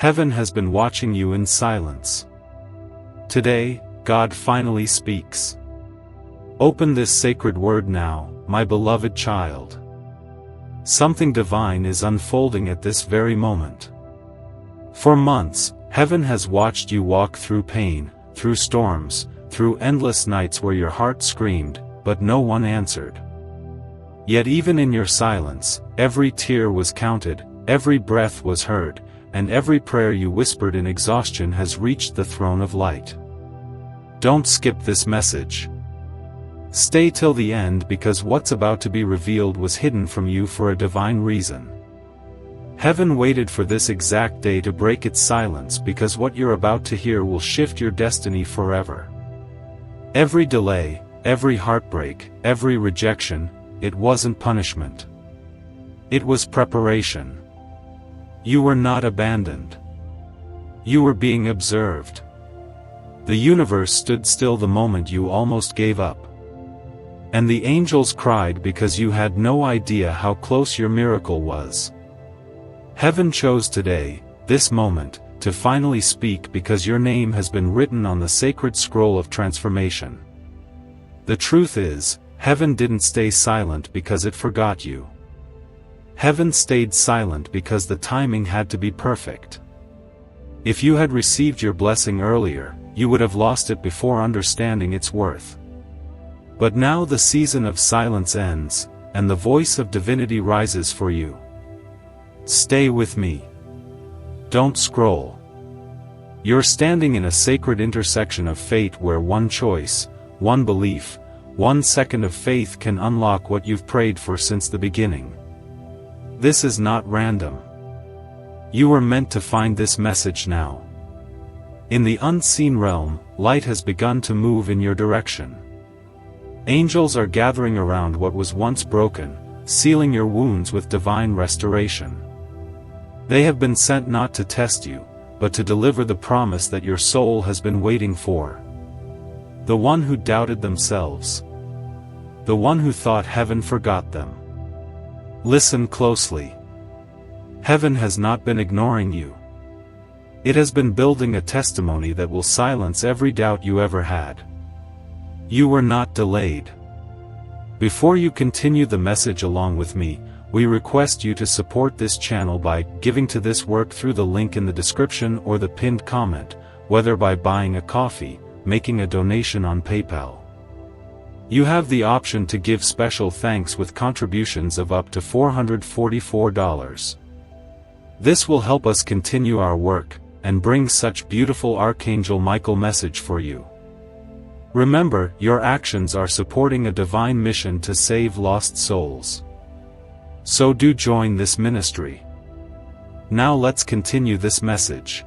Heaven has been watching you in silence. Today, God finally speaks. Open this sacred word now, my beloved child. Something divine is unfolding at this very moment. For months, heaven has watched you walk through pain, through storms, through endless nights where your heart screamed, but no one answered. Yet even in your silence, every tear was counted, every breath was heard, and every prayer you whispered in exhaustion has reached the throne of light. Don't skip this message. Stay till the end, because what's about to be revealed was hidden from you for a divine reason. Heaven waited for this exact day to break its silence, because what you're about to hear will shift your destiny forever. Every delay, every heartbreak, every rejection, it wasn't punishment. It was preparation. You were not abandoned. You were being observed. The universe stood still the moment you almost gave up. And the angels cried because you had no idea how close your miracle was. Heaven chose today, this moment, to finally speak, because your name has been written on the sacred scroll of transformation. The truth is, heaven didn't stay silent because it forgot you. Heaven stayed silent because the timing had to be perfect. If you had received your blessing earlier, you would have lost it before understanding its worth. But now the season of silence ends, and the voice of divinity rises for you. Stay with me. Don't scroll. You're standing in a sacred intersection of fate where one choice, one belief, 1 second of faith can unlock what you've prayed for since the beginning. This is not random. You were meant to find this message now. In the unseen realm, light has begun to move in your direction. Angels are gathering around what was once broken, sealing your wounds with divine restoration. They have been sent not to test you, but to deliver the promise that your soul has been waiting for. The one who doubted themselves. The one who thought heaven forgot them. Listen closely. Heaven has not been ignoring you. It has been building a testimony that will silence every doubt you ever had. You were not delayed. Before you continue the message along with me, we request you to support this channel by giving to this work through the link in the description or the pinned comment, whether by buying a coffee, making a donation on PayPal. You have the option to give special thanks with contributions of up to $444. This will help us continue our work, and bring such beautiful Archangel Michael message for you. Remember, your actions are supporting a divine mission to save lost souls. So do join this ministry. Now let's continue this message.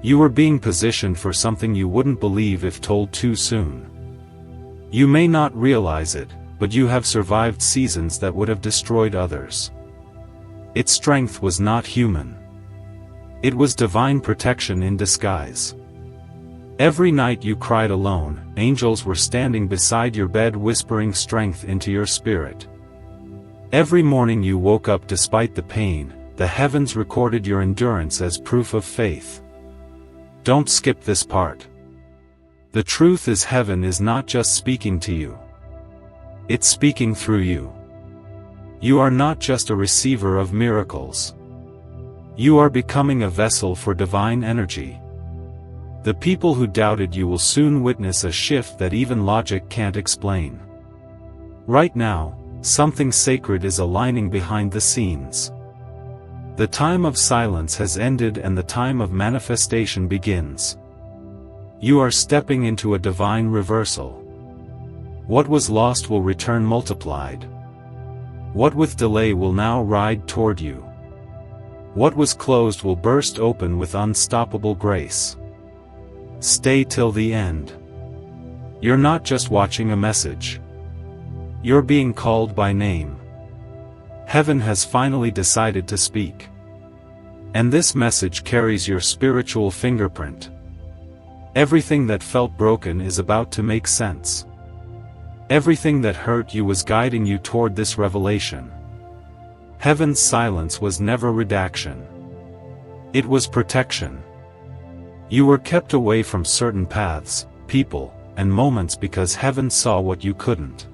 You are being positioned for something you wouldn't believe if told too soon. You may not realize it, but you have survived seasons that would have destroyed others. Its strength was not human. It was divine protection in disguise. Every night you cried alone, angels were standing beside your bed whispering strength into your spirit. Every morning you woke up despite the pain, the heavens recorded your endurance as proof of faith. Don't skip this part. The truth is, heaven is not just speaking to you. It's speaking through you. You are not just a receiver of miracles. You are becoming a vessel for divine energy. The people who doubted you will soon witness a shift that even logic can't explain. Right now, something sacred is aligning behind the scenes. The time of silence has ended and the time of manifestation begins. You are stepping into a divine reversal. What was lost will return multiplied. What with delay will now ride toward you. What was closed will burst open with unstoppable grace. Stay till the end. You're not just watching a message. You're being called by name. Heaven has finally decided to speak. And this message carries your spiritual fingerprint. Everything that felt broken is about to make sense. Everything that hurt you was guiding you toward this revelation. Heaven's silence was never redaction. It was protection. You were kept away from certain paths, people, and moments because heaven saw what you couldn't.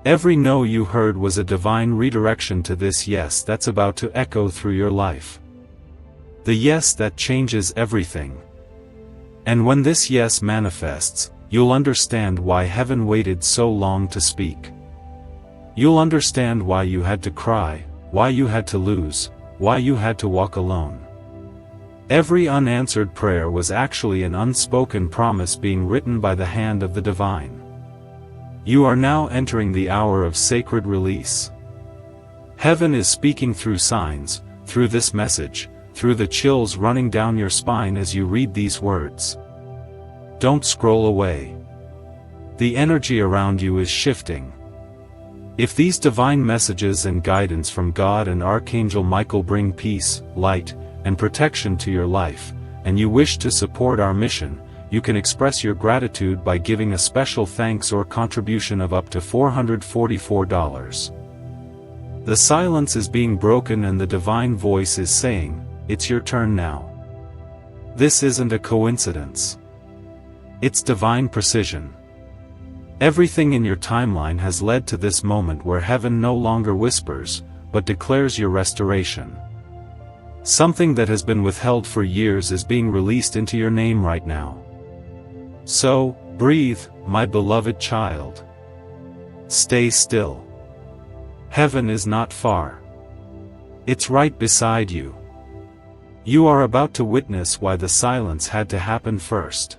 Every no you heard was a divine redirection to this yes that's about to echo through your life. The yes that changes everything. And when this yes manifests, you'll understand why heaven waited so long to speak. You'll understand why you had to cry, why you had to lose, why you had to walk alone. Every unanswered prayer was actually an unspoken promise being written by the hand of the divine. You are now entering the hour of sacred release. Heaven is speaking through signs, through this message, through the chills running down your spine as you read these words. Don't scroll away. The energy around you is shifting. If these divine messages and guidance from God and Archangel Michael bring peace, light, and protection to your life, and you wish to support our mission, you can express your gratitude by giving a special thanks or contribution of up to $444. The silence is being broken and the divine voice is saying, "It's your turn now." This isn't a coincidence. It's divine precision. Everything in your timeline has led to this moment where heaven no longer whispers, but declares your restoration. Something that has been withheld for years is being released into your name right now. So, breathe, my beloved child. Stay still. Heaven is not far. It's right beside you. You are about to witness why the silence had to happen first.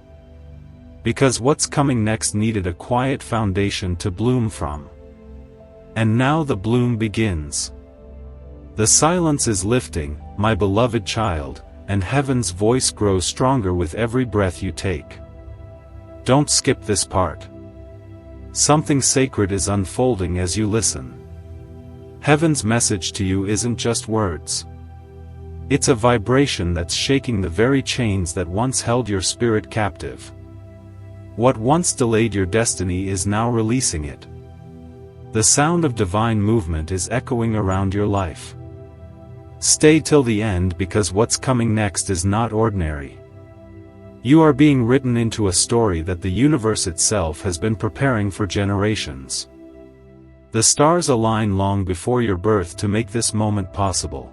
Because what's coming next needed a quiet foundation to bloom from. And now the bloom begins. The silence is lifting, my beloved child, and heaven's voice grows stronger with every breath you take. Don't skip this part. Something sacred is unfolding as you listen. Heaven's message to you isn't just words. It's a vibration that's shaking the very chains that once held your spirit captive. What once delayed your destiny is now releasing it. The sound of divine movement is echoing around your life. Stay till the end because what's coming next is not ordinary. You are being written into a story that the universe itself has been preparing for generations. The stars align long before your birth to make this moment possible.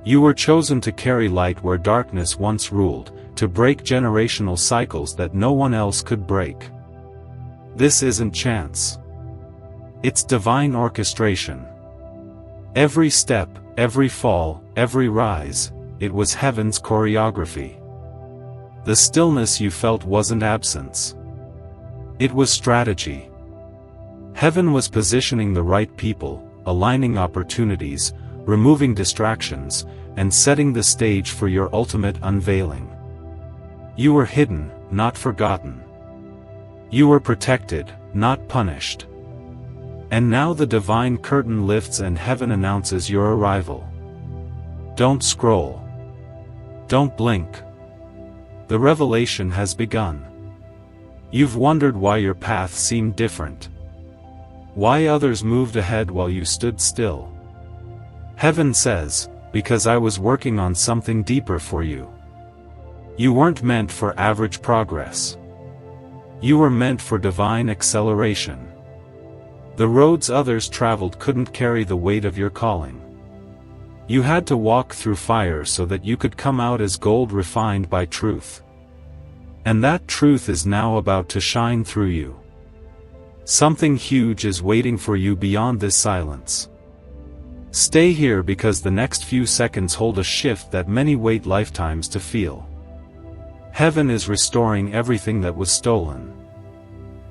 You were chosen to carry light where darkness once ruled, to break generational cycles that no one else could break. This isn't chance. It's divine orchestration. Every step, every fall, every rise, it was heaven's choreography. The stillness you felt wasn't absence. It was strategy. Heaven was positioning the right people, aligning opportunities, removing distractions, and setting the stage for your ultimate unveiling. You were hidden, not forgotten. You were protected, not punished. And now the divine curtain lifts and heaven announces your arrival. Don't scroll. Don't blink. The revelation has begun. You've wondered why your path seemed different. Why others moved ahead while you stood still. Heaven says, because I was working on something deeper for you. You weren't meant for average progress. You were meant for divine acceleration. The roads others traveled couldn't carry the weight of your calling. You had to walk through fire so that you could come out as gold refined by truth. And that truth is now about to shine through you. Something huge is waiting for you beyond this silence. Stay here because the next few seconds hold a shift that many wait lifetimes to feel. Heaven is restoring everything that was stolen.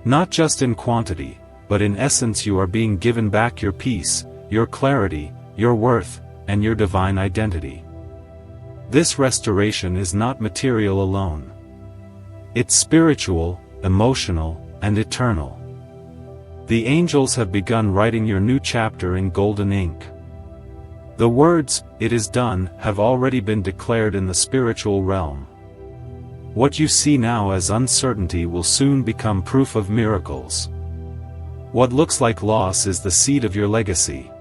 Not just in quantity, but in essence you are being given back your peace, your clarity, your worth, and your divine identity. This restoration is not material alone. It's spiritual, emotional, and eternal. The angels have begun writing your new chapter in golden ink. The words, "It is done," have already been declared in the spiritual realm. What you see now as uncertainty will soon become proof of miracles. What looks like loss is the seed of your legacy.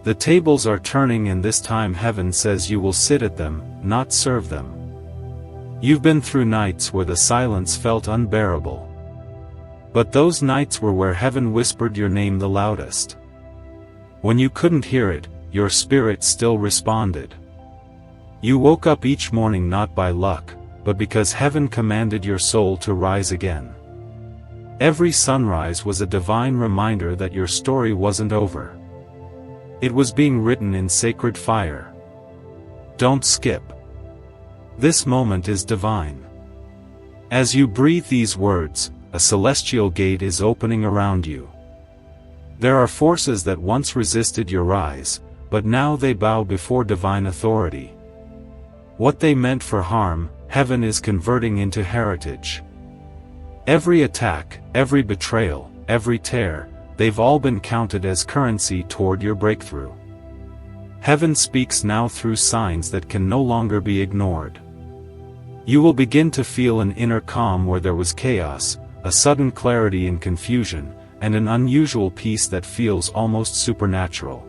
The tables are turning, and this time heaven says you will sit at them, not serve them. You've been through nights where the silence felt unbearable. But those nights were where heaven whispered your name the loudest. When you couldn't hear it, your spirit still responded. You woke up each morning not by luck, but because heaven commanded your soul to rise again. Every sunrise was a divine reminder that your story wasn't over. It was being written in sacred fire. Don't skip. This moment is divine. As you breathe these words, a celestial gate is opening around you. There are forces that once resisted your rise, but now they bow before divine authority. What they meant for harm, heaven is converting into heritage. Every attack, every betrayal, every tear, they've all been counted as currency toward your breakthrough. Heaven speaks now through signs that can no longer be ignored. You will begin to feel an inner calm where there was chaos, a sudden clarity in confusion, and an unusual peace that feels almost supernatural.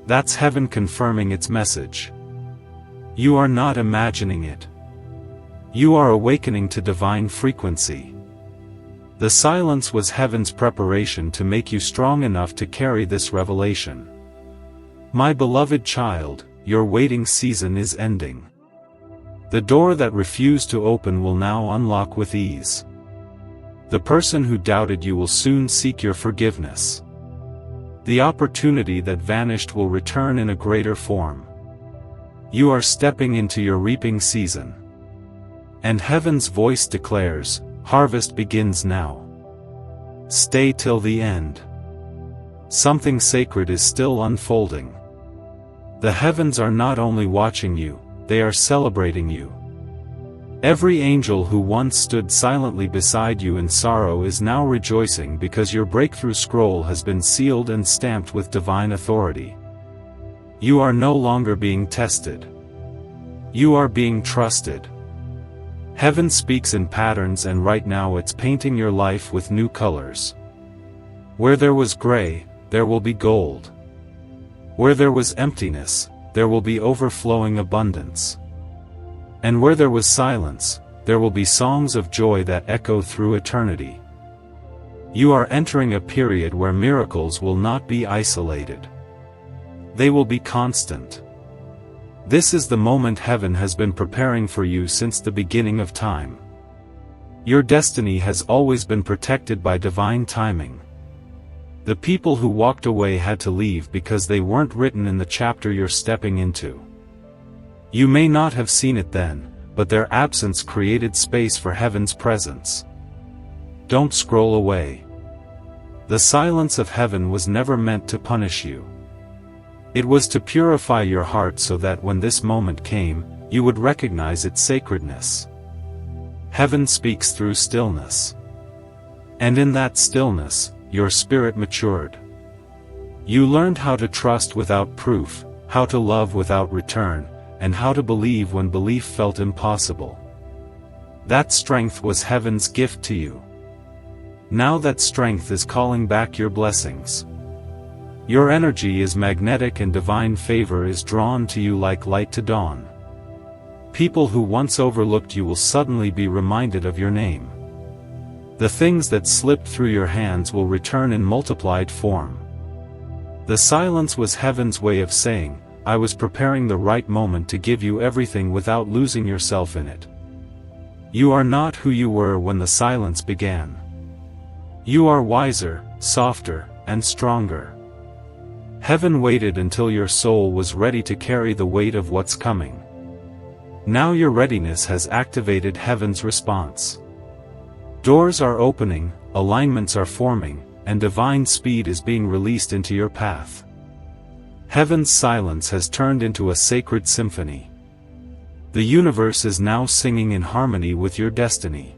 That's heaven confirming its message. You are not imagining it. You are awakening to divine frequency. The silence was heaven's preparation to make you strong enough to carry this revelation. My beloved child, your waiting season is ending. The door that refused to open will now unlock with ease. The person who doubted you will soon seek your forgiveness. The opportunity that vanished will return in a greater form. You are stepping into your reaping season. And heaven's voice declares, harvest begins now. Stay till the end. Something sacred is still unfolding. The heavens are not only watching you, they are celebrating you. Every angel who once stood silently beside you in sorrow is now rejoicing because your breakthrough scroll has been sealed and stamped with divine authority. You are no longer being tested. You are being trusted. Heaven speaks in patterns, and right now it's painting your life with new colors. Where there was gray, there will be gold. Where there was emptiness, there will be overflowing abundance. And where there was silence, there will be songs of joy that echo through eternity. You are entering a period where miracles will not be isolated. They will be constant. This is the moment heaven has been preparing for you since the beginning of time. Your destiny has always been protected by divine timing. The people who walked away had to leave because they weren't written in the chapter you're stepping into. You may not have seen it then, but their absence created space for heaven's presence. Don't scroll away. The silence of heaven was never meant to punish you. It was to purify your heart so that when this moment came, you would recognize its sacredness. Heaven speaks through stillness. And in that stillness, your spirit matured. You learned how to trust without proof, how to love without return, and how to believe when belief felt impossible. That strength was heaven's gift to you. Now that strength is calling back your blessings. Your energy is magnetic and divine favor is drawn to you like light to dawn. People who once overlooked you will suddenly be reminded of your name. The things that slipped through your hands will return in multiplied form. The silence was heaven's way of saying, I was preparing the right moment to give you everything without losing yourself in it. You are not who you were when the silence began. You are wiser, softer, and stronger. Heaven waited until your soul was ready to carry the weight of what's coming. Now your readiness has activated heaven's response. Doors are opening, alignments are forming, and divine speed is being released into your path. Heaven's silence has turned into a sacred symphony. The universe is now singing in harmony with your destiny.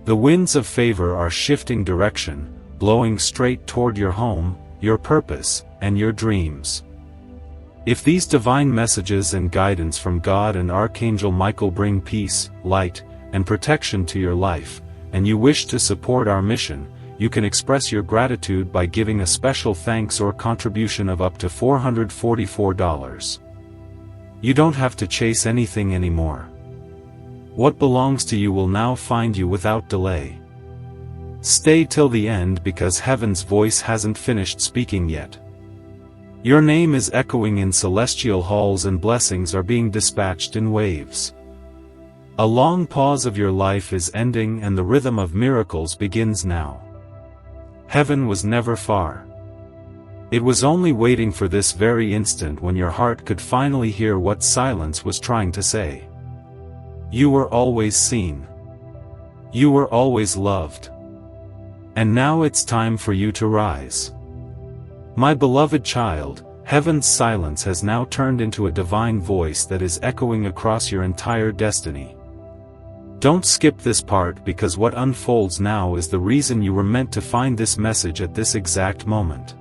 The winds of favor are shifting direction, blowing straight toward your home, your purpose, and your dreams. If these divine messages and guidance from God and Archangel Michael bring peace, light, and protection to your life, and you wish to support our mission, you can express your gratitude by giving a special thanks or contribution of up to $444. You don't have to chase anything anymore. What belongs to you will now find you without delay. Stay till the end because heaven's voice hasn't finished speaking yet. Your name is echoing in celestial halls and blessings are being dispatched in waves. A long pause of your life is ending and the rhythm of miracles begins now. Heaven was never far. It was only waiting for this very instant when your heart could finally hear what silence was trying to say. You were always seen. You were always loved. And now it's time for you to rise. My beloved child, heaven's silence has now turned into a divine voice that is echoing across your entire destiny. Don't skip this part because what unfolds now is the reason you were meant to find this message at this exact moment.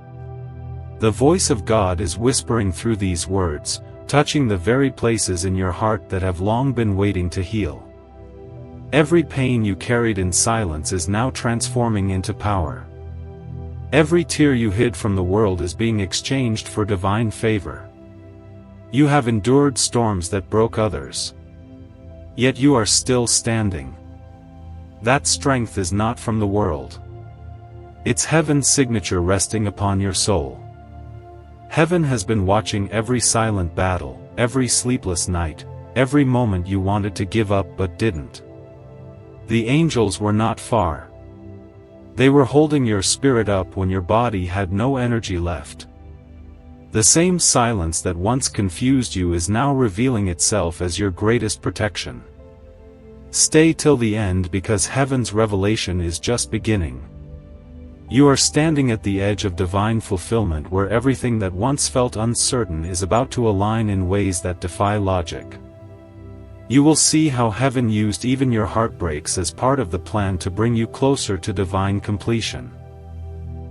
The voice of God is whispering through these words, touching the very places in your heart that have long been waiting to heal. Every pain you carried in silence is now transforming into power. Every tear you hid from the world is being exchanged for divine favor. You have endured storms that broke others. Yet you are still standing. That strength is not from the world. It's heaven's signature resting upon your soul. Heaven has been watching every silent battle, every sleepless night, every moment you wanted to give up but didn't. The angels were not far. They were holding your spirit up when your body had no energy left. The same silence that once confused you is now revealing itself as your greatest protection. Stay till the end because heaven's revelation is just beginning. You are standing at the edge of divine fulfillment where everything that once felt uncertain is about to align in ways that defy logic. You will see how heaven used even your heartbreaks as part of the plan to bring you closer to divine completion.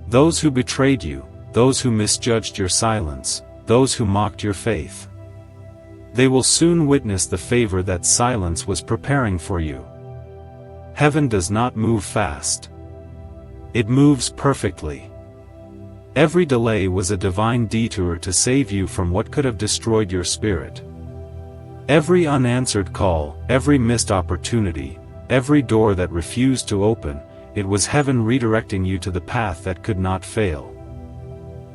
Those who betrayed you, those who misjudged your silence, those who mocked your faith. They will soon witness the favor that silence was preparing for you. Heaven does not move fast. It moves perfectly. Every delay was a divine detour to save you from what could have destroyed your spirit. Every unanswered call, every missed opportunity, every door that refused to open, it was heaven redirecting you to the path that could not fail.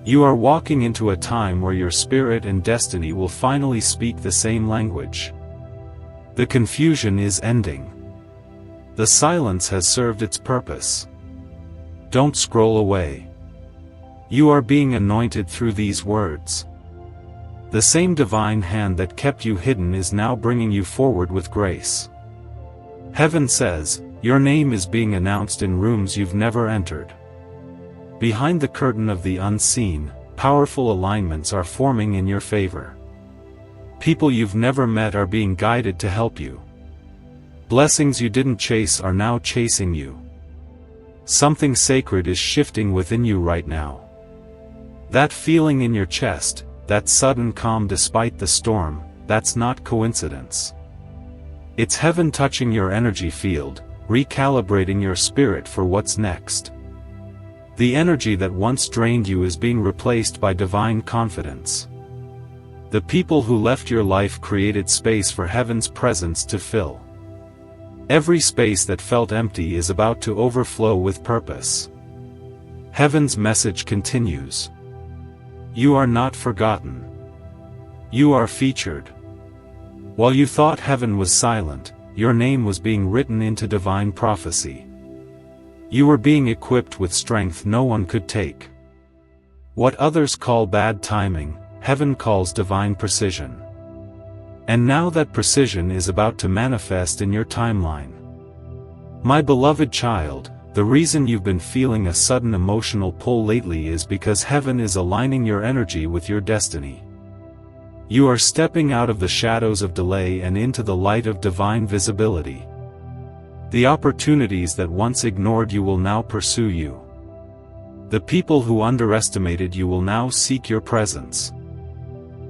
You are walking into a time where your spirit and destiny will finally speak the same language. The confusion is ending. The silence has served its purpose. Don't scroll away. You are being anointed through these words. The same divine hand that kept you hidden is now bringing you forward with grace. Heaven says, your name is being announced in rooms you've never entered. Behind the curtain of the unseen, powerful alignments are forming in your favor. People you've never met are being guided to help you. Blessings you didn't chase are now chasing you. Something sacred is shifting within you right now. That feeling in your chest, that sudden calm despite the storm, that's not coincidence. It's heaven touching your energy field, recalibrating your spirit for what's next. The energy that once drained you is being replaced by divine confidence. The people who left your life created space for heaven's presence to fill. Every space that felt empty is about to overflow with purpose. Heaven's message continues. You are not forgotten. You are featured. While you thought heaven was silent, your name was being written into divine prophecy. You were being equipped with strength no one could take. What others call bad timing, heaven calls divine precision. And now that precision is about to manifest in your timeline. My beloved child, the reason you've been feeling a sudden emotional pull lately is because heaven is aligning your energy with your destiny. You are stepping out of the shadows of delay and into the light of divine visibility. The opportunities that once ignored you will now pursue you. The people who underestimated you will now seek your presence.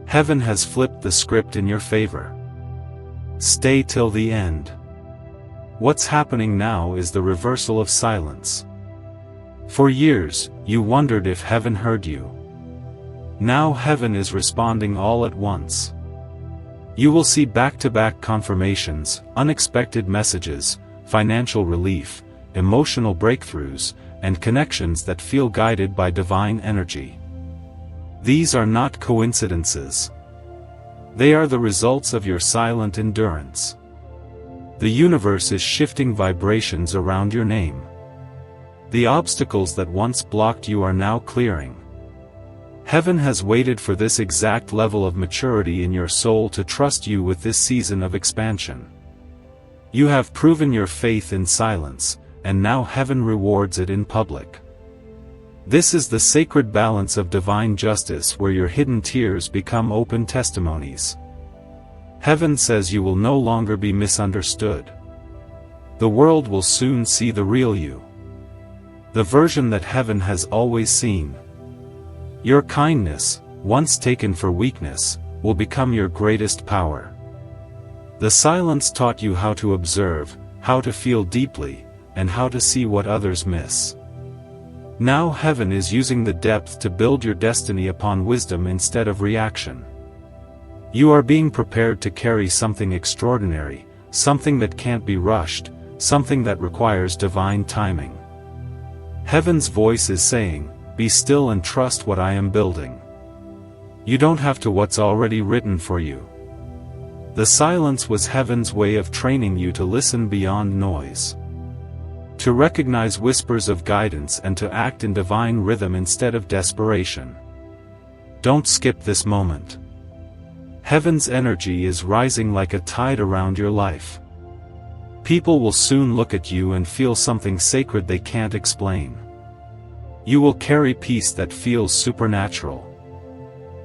Heaven has flipped the script in your favor. Stay till the end. What's happening now is the reversal of silence. For years, you wondered if heaven heard you. Now heaven is responding all at once. You will see back-to-back confirmations, unexpected messages, financial relief, emotional breakthroughs, and connections that feel guided by divine energy. These are not coincidences. They are the results of your silent endurance. The universe is shifting vibrations around your name. The obstacles that once blocked you are now clearing. Heaven has waited for this exact level of maturity in your soul to trust you with this season of expansion. You have proven your faith in silence, and now heaven rewards it in public. This is the sacred balance of divine justice where your hidden tears become open testimonies. Heaven says you will no longer be misunderstood. The world will soon see the real you. The version that heaven has always seen. Your kindness, once taken for weakness, will become your greatest power. The silence taught you how to observe, how to feel deeply, and how to see what others miss. Now heaven is using the depth to build your destiny upon wisdom instead of reaction. You are being prepared to carry something extraordinary, something that can't be rushed, something that requires divine timing. Heaven's voice is saying, "Be still and trust what I am building." You don't have to what's already written for you. The silence was heaven's way of training you to listen beyond noise. To recognize whispers of guidance and to act in divine rhythm instead of desperation. Don't skip this moment. Heaven's energy is rising like a tide around your life. People will soon look at you and feel something sacred they can't explain. You will carry peace that feels supernatural.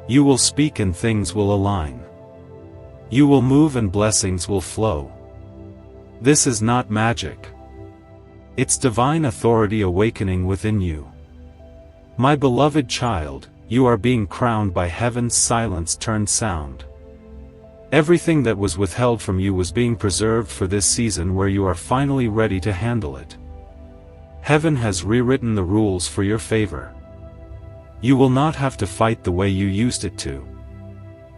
You will speak and things will align. You will move and blessings will flow. This is not magic. It's divine authority awakening within you. My beloved child, you are being crowned by heaven's silence turned sound. Everything that was withheld from you was being preserved for this season where you are finally ready to handle it. Heaven has rewritten the rules for your favor. You will not have to fight the way you used it to.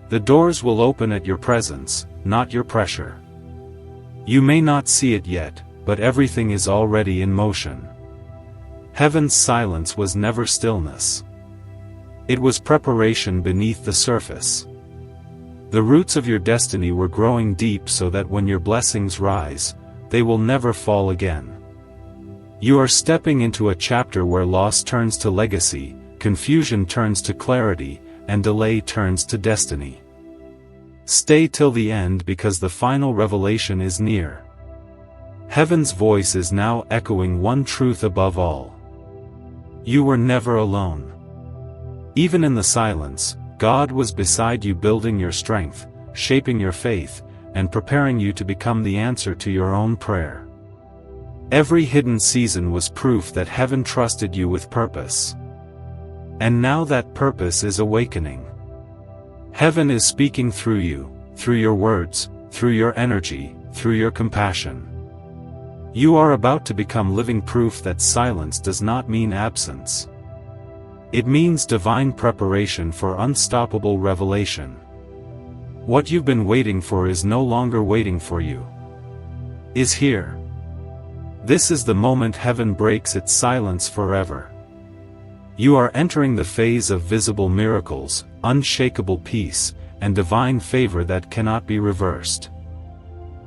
The doors will open at your presence, not your pressure. You may not see it yet, but everything is already in motion. Heaven's silence was never stillness. It was preparation beneath the surface. The roots of your destiny were growing deep so that when your blessings rise, they will never fall again. You are stepping into a chapter where loss turns to legacy, confusion turns to clarity, and delay turns to destiny. Stay till the end because the final revelation is near. Heaven's voice is now echoing one truth above all. You were never alone. Even in the silence, God was beside you building your strength, shaping your faith, and preparing you to become the answer to your own prayer. Every hidden season was proof that heaven trusted you with purpose. And now that purpose is awakening. Heaven is speaking through you, through your words, through your energy, through your compassion. You are about to become living proof that silence does not mean absence. It means divine preparation for unstoppable revelation. What you've been waiting for is no longer waiting for you. Is here. This is the moment heaven breaks its silence forever. You are entering the phase of visible miracles, unshakable peace, and divine favor that cannot be reversed.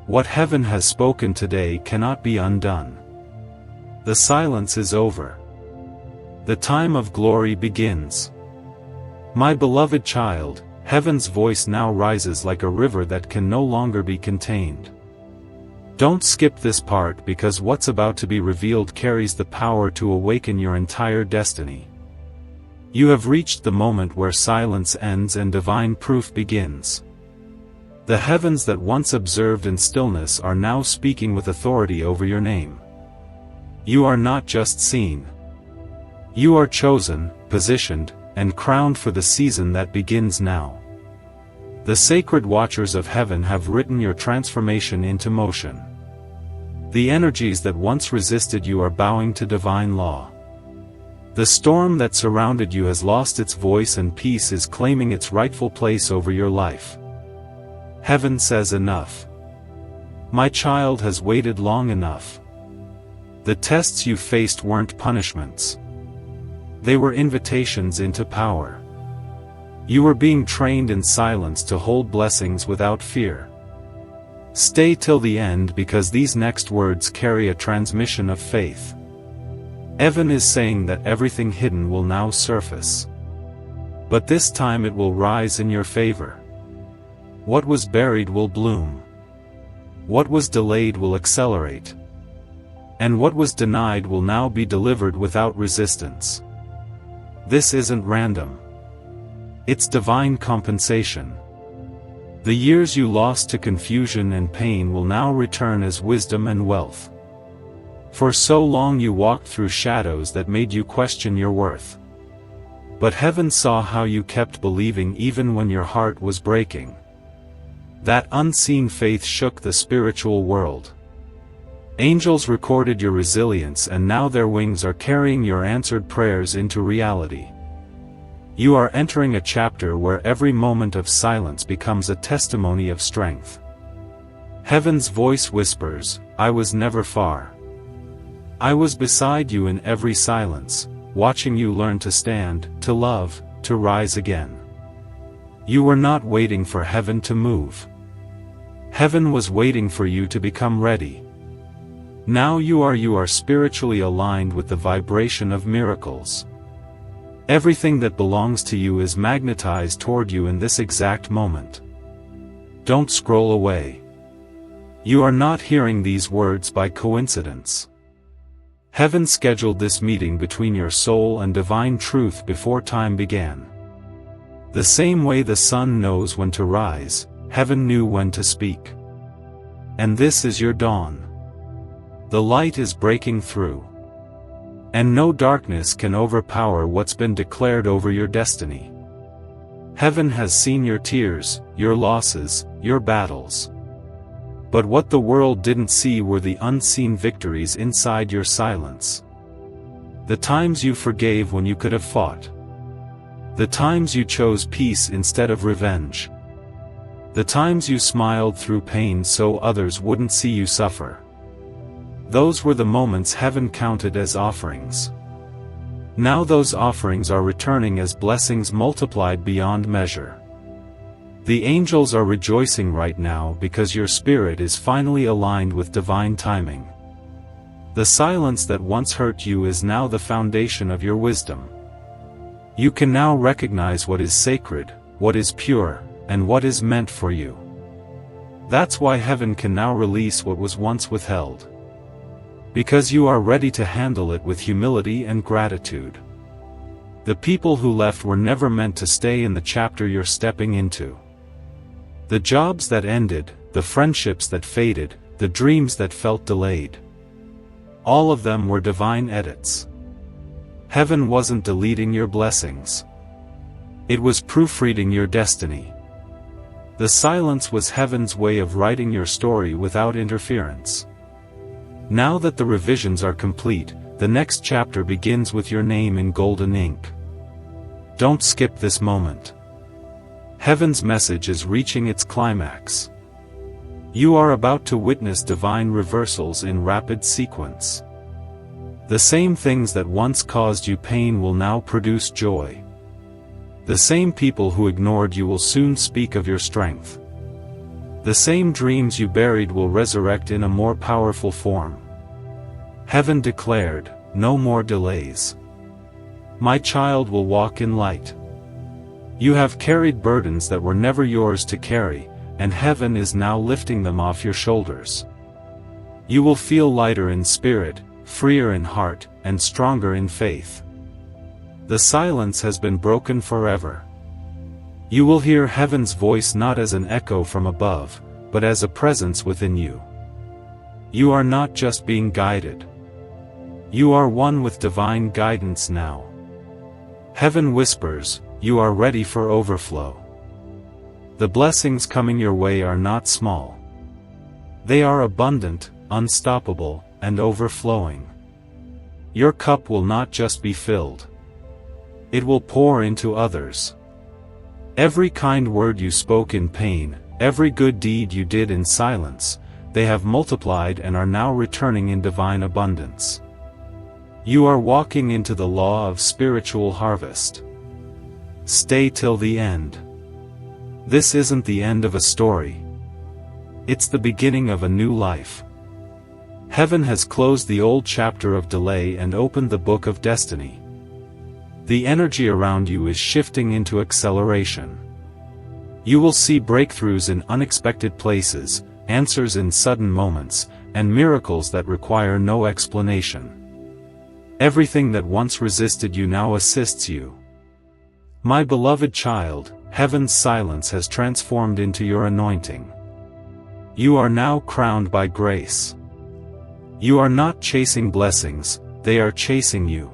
What heaven has spoken today cannot be undone. The silence is over. The time of glory begins. My beloved child, heaven's voice now rises like a river that can no longer be contained. Don't skip this part because what's about to be revealed carries the power to awaken your entire destiny. You have reached the moment where silence ends and divine proof begins. The heavens that once observed in stillness are now speaking with authority over your name. You are not just seen. You are chosen, positioned, and crowned for the season that begins now. The sacred watchers of heaven have written your transformation into motion. The energies that once resisted you are bowing to divine law. The storm that surrounded you has lost its voice and peace is claiming its rightful place over your life. Heaven says enough. My child has waited long enough. The tests you faced weren't punishments. They were invitations into power. You were being trained in silence to hold blessings without fear. Stay till the end because these next words carry a transmission of faith. Heaven is saying that everything hidden will now surface. But this time it will rise in your favor. What was buried will bloom. What was delayed will accelerate. And what was denied will now be delivered without resistance. This isn't random. It's divine compensation. The years you lost to confusion and pain will now return as wisdom and wealth. For so long you walked through shadows that made you question your worth. But heaven saw how you kept believing even when your heart was breaking. That unseen faith shook the spiritual world. Angels recorded your resilience and now their wings are carrying your answered prayers into reality. You are entering a chapter where every moment of silence becomes a testimony of strength. Heaven's voice whispers, "I was never far. I was beside you in every silence, watching you learn to stand, to love, to rise again." You were not waiting for heaven to move. Heaven was waiting for you to become ready. Now you are spiritually aligned with the vibration of miracles. Everything that belongs to you is magnetized toward you in this exact moment. Don't scroll away. You are not hearing these words by coincidence. Heaven scheduled this meeting between your soul and divine truth before time began. The same way the sun knows when to rise, heaven knew when to speak. And this is your dawn. The light is breaking through. And no darkness can overpower what's been declared over your destiny. Heaven has seen your tears, your losses, your battles. But what the world didn't see were the unseen victories inside your silence. The times you forgave when you could have fought. The times you chose peace instead of revenge. The times you smiled through pain so others wouldn't see you suffer. Those were the moments heaven counted as offerings. Now those offerings are returning as blessings multiplied beyond measure. The angels are rejoicing right now because your spirit is finally aligned with divine timing. The silence that once hurt you is now the foundation of your wisdom. You can now recognize what is sacred, what is pure, and what is meant for you. That's why heaven can now release what was once withheld. Because you are ready to handle it with humility and gratitude. The people who left were never meant to stay in the chapter you're stepping into. The jobs that ended, the friendships that faded, the dreams that felt delayed. All of them were divine edits. Heaven wasn't deleting your blessings. It was proofreading your destiny. The silence was heaven's way of writing your story without interference. Now that the revisions are complete, the next chapter begins with your name in golden ink. Don't skip this moment. Heaven's message is reaching its climax. You are about to witness divine reversals in rapid sequence. The same things that once caused you pain will now produce joy. The same people who ignored you will soon speak of your strength. The same dreams you buried will resurrect in a more powerful form. Heaven declared, "No more delays. My child will walk in light." You have carried burdens that were never yours to carry, and heaven is now lifting them off your shoulders. You will feel lighter in spirit, freer in heart, and stronger in faith. The silence has been broken forever. You will hear heaven's voice not as an echo from above, but as a presence within you. You are not just being guided. You are one with divine guidance now. Heaven whispers, "You are ready for overflow." The blessings coming your way are not small. They are abundant, unstoppable, and overflowing. your cup will not just be filled. It will pour into others. Every kind word you spoke in pain, every good deed you did in silence, they have multiplied and are now returning in divine abundance. You are walking into the law of spiritual harvest. Stay till the end. This isn't the end of a story. It's the beginning of a new life. Heaven has closed the old chapter of delay and opened the book of destiny. The energy around you is shifting into acceleration. You will see breakthroughs in unexpected places, answers in sudden moments, and miracles that require no explanation. Everything that once resisted you now assists you. My beloved child, heaven's silence has transformed into your anointing. You are now crowned by grace. You are not chasing blessings, they are chasing you.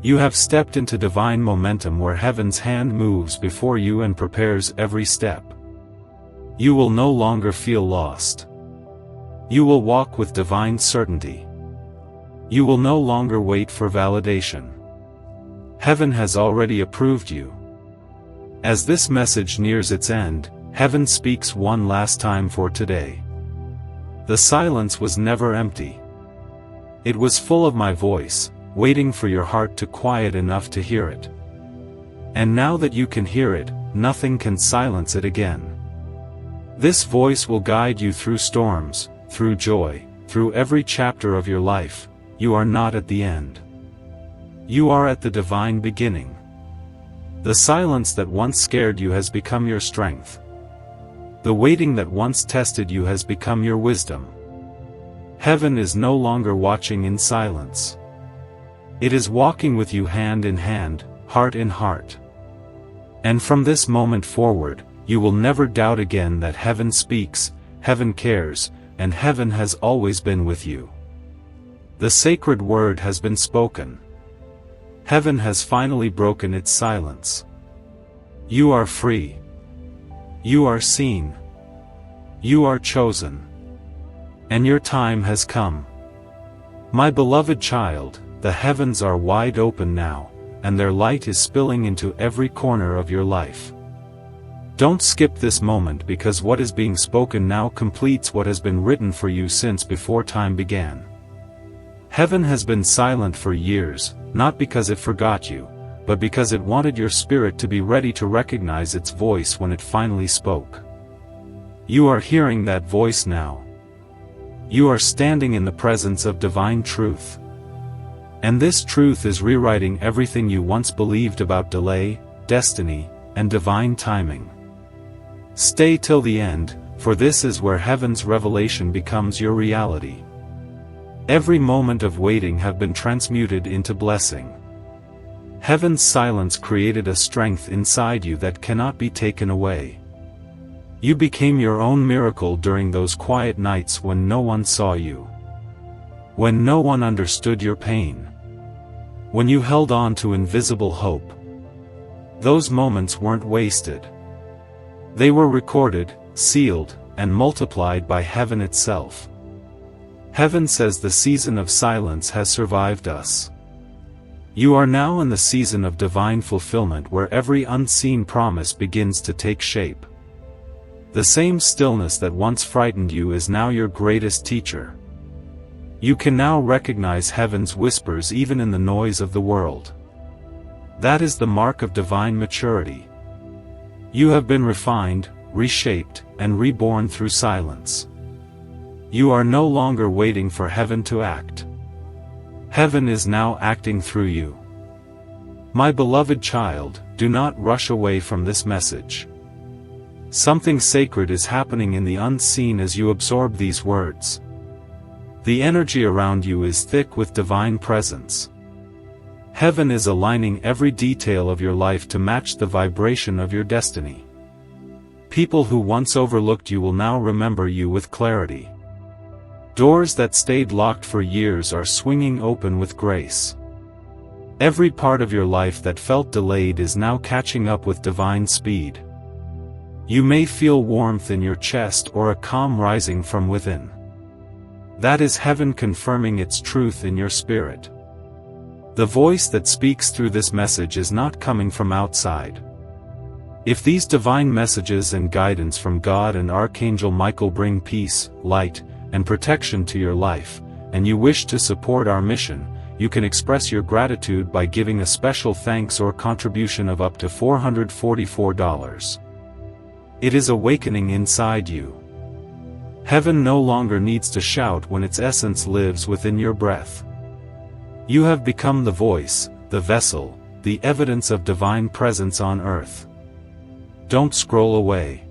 You have stepped into divine momentum where heaven's hand moves before you and prepares every step. You will no longer feel lost. You will walk with divine certainty. You will no longer wait for validation. Heaven has already approved you. As this message nears its end, heaven speaks one last time for today. The silence was never empty. It was full of my voice, waiting for your heart to quiet enough to hear it. And now that you can hear it, nothing can silence it again. This voice will guide you through storms, through joy, through every chapter of your life. You are not at the end. You are at the divine beginning. The silence that once scared you has become your strength. The waiting that once tested you has become your wisdom. Heaven is no longer watching in silence. It is walking with you hand in hand, heart in heart. And from this moment forward, you will never doubt again that heaven speaks, heaven cares, and heaven has always been with you. The sacred word has been spoken. Heaven has finally broken its silence. You are free. You are seen. You are chosen. And your time has come. My beloved child, the heavens are wide open now, and their light is spilling into every corner of your life. Don't skip this moment because what is being spoken now completes what has been written for you since before time began. Heaven has been silent for years, not because it forgot you, but because it wanted your spirit to be ready to recognize its voice when it finally spoke. You are hearing that voice now. You are standing in the presence of divine truth. And this truth is rewriting everything you once believed about delay, destiny, and divine timing. Stay till the end, for this is where heaven's revelation becomes your reality. Every moment of waiting have been transmuted into blessing. Heaven's silence created a strength inside you that cannot be taken away. You became your own miracle during those quiet nights when no one saw you. When no one understood your pain. When you held on to invisible hope. Those moments weren't wasted. They were recorded, sealed, and multiplied by heaven itself. Heaven says the season of silence has survived us. You are now in the season of divine fulfillment where every unseen promise begins to take shape. The same stillness that once frightened you is now your greatest teacher. You can now recognize heaven's whispers even in the noise of the world. That is the mark of divine maturity. You have been refined, reshaped, and reborn through silence. You are no longer waiting for heaven to act. Heaven is now acting through you. My beloved child, do not rush away from this message. Something sacred is happening in the unseen as you absorb these words. The energy around you is thick with divine presence. Heaven is aligning every detail of your life to match the vibration of your destiny. People who once overlooked you will now remember you with clarity. Doors that stayed locked for years are swinging open with grace. Every part of your life that felt delayed is now catching up with divine speed. You may feel warmth in your chest or a calm rising from within. That is heaven confirming its truth in your spirit. The voice that speaks through this message is not coming from outside. If these divine messages and guidance from God and Archangel Michael bring peace, light, and protection to your life, and you wish to support our mission, you can express your gratitude by giving a special thanks or contribution of up to $444. It is awakening inside you. Heaven no longer needs to shout when its essence lives within your breath. You have become the voice, the vessel, the evidence of divine presence on earth. Don't scroll away.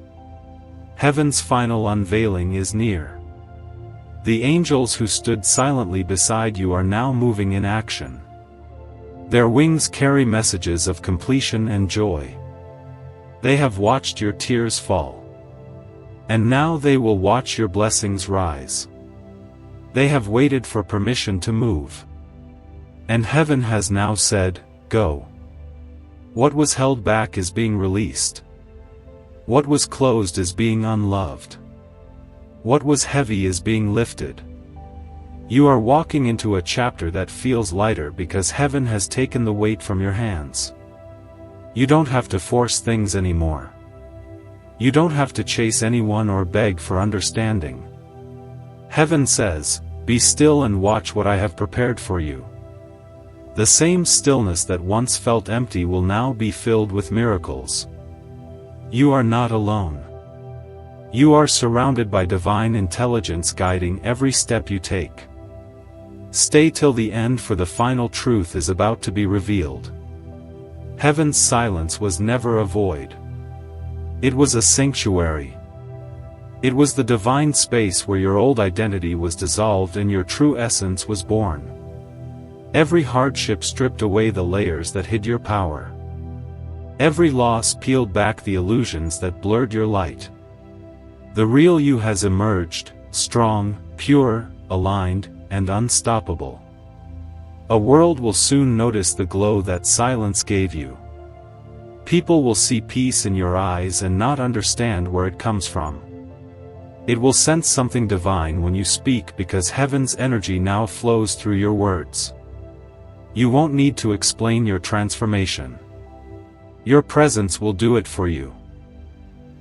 Heaven's final unveiling is near. The angels who stood silently beside you are now moving in action. Their wings carry messages of completion and joy. They have watched your tears fall. And now they will watch your blessings rise. They have waited for permission to move. And heaven has now said, go. What was held back is being released. What was closed is being unloved. What was heavy is being lifted. You are walking into a chapter that feels lighter because heaven has taken the weight from your hands. You don't have to force things anymore. You don't have to chase anyone or beg for understanding. Heaven says, be still and watch what I have prepared for you. The same stillness that once felt empty will now be filled with miracles. You are not alone. You are surrounded by divine intelligence guiding every step you take. Stay till the end, for the final truth is about to be revealed. Heaven's silence was never a void. It was a sanctuary. It was the divine space where your old identity was dissolved and your true essence was born. Every hardship stripped away the layers that hid your power. Every loss peeled back the illusions that blurred your light. The real you has emerged, strong, pure, aligned, and unstoppable. A world will soon notice the glow that silence gave you. People will see peace in your eyes and not understand where it comes from. It will sense something divine when you speak because heaven's energy now flows through your words. You won't need to explain your transformation. Your presence will do it for you.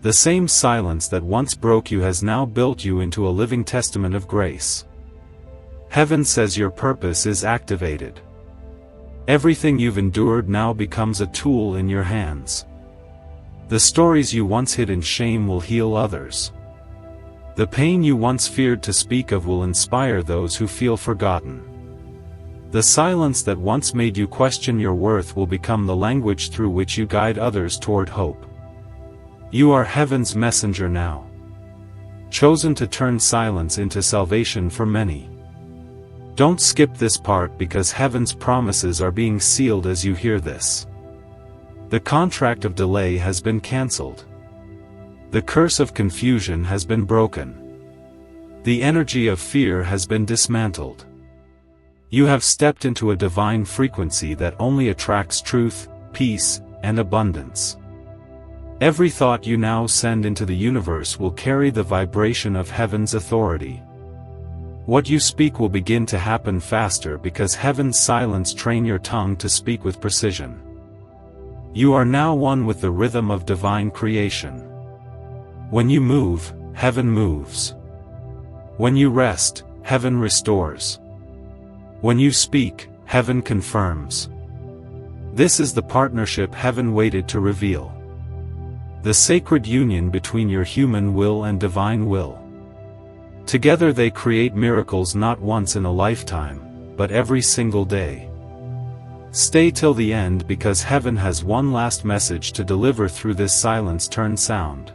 The same silence that once broke you has now built you into a living testament of grace. Heaven says your purpose is activated. Everything you've endured now becomes a tool in your hands. The stories you once hid in shame will heal others. The pain you once feared to speak of will inspire those who feel forgotten. The silence that once made you question your worth will become the language through which you guide others toward hope. You are heaven's messenger now, chosen to turn silence into salvation for many. Don't skip this part because heaven's promises are being sealed as you hear this. The contract of delay has been cancelled. The curse of confusion has been broken. The energy of fear has been dismantled. You have stepped into a divine frequency that only attracts truth, peace, and abundance. Every thought you now send into the universe will carry the vibration of heaven's authority. What you speak will begin to happen faster because heaven's silence trains your tongue to speak with precision. You are now one with the rhythm of divine creation. When you move, heaven moves. When you rest, heaven restores. When you speak, heaven confirms. This is the partnership heaven waited to reveal. The sacred union between your human will and divine will. Together they create miracles not once in a lifetime, but every single day. Stay till the end because heaven has one last message to deliver through this silence-turned sound.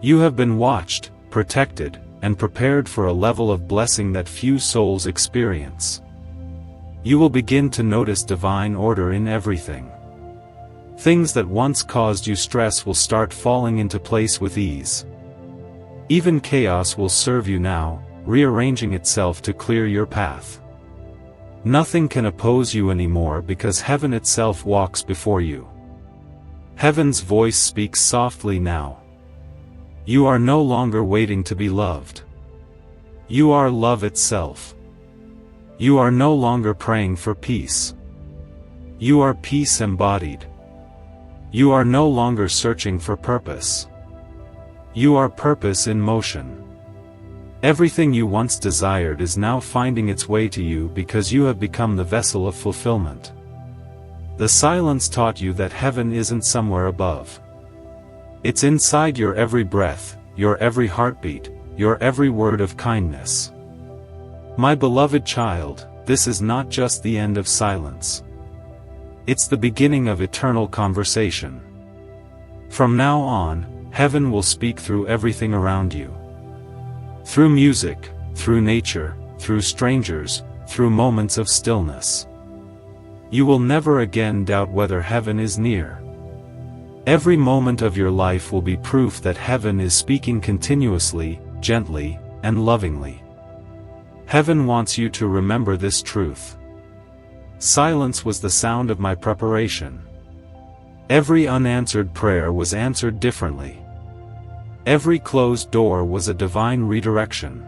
You have been watched, protected, and prepared for a level of blessing that few souls experience. You will begin to notice divine order in everything. Things that once caused you stress will start falling into place with ease. Even chaos will serve you now, rearranging itself to clear your path. Nothing can oppose you anymore because heaven itself walks before you. Heaven's voice speaks softly now. You are no longer waiting to be loved. You are love itself. You are no longer praying for peace. You are peace embodied. You are no longer searching for purpose. You are purpose in motion. Everything you once desired is now finding its way to you because you have become the vessel of fulfillment. The silence taught you that heaven isn't somewhere above. It's inside your every breath, your every heartbeat, your every word of kindness. My beloved child, this is not just the end of silence. It's the beginning of eternal conversation. From now on, heaven will speak through everything around you. Through music, through nature, through strangers, through moments of stillness. You will never again doubt whether heaven is near. Every moment of your life will be proof that heaven is speaking continuously, gently, and lovingly. Heaven wants you to remember this truth. Silence was the sound of my preparation. Every unanswered prayer was answered differently. Every closed door was a divine redirection.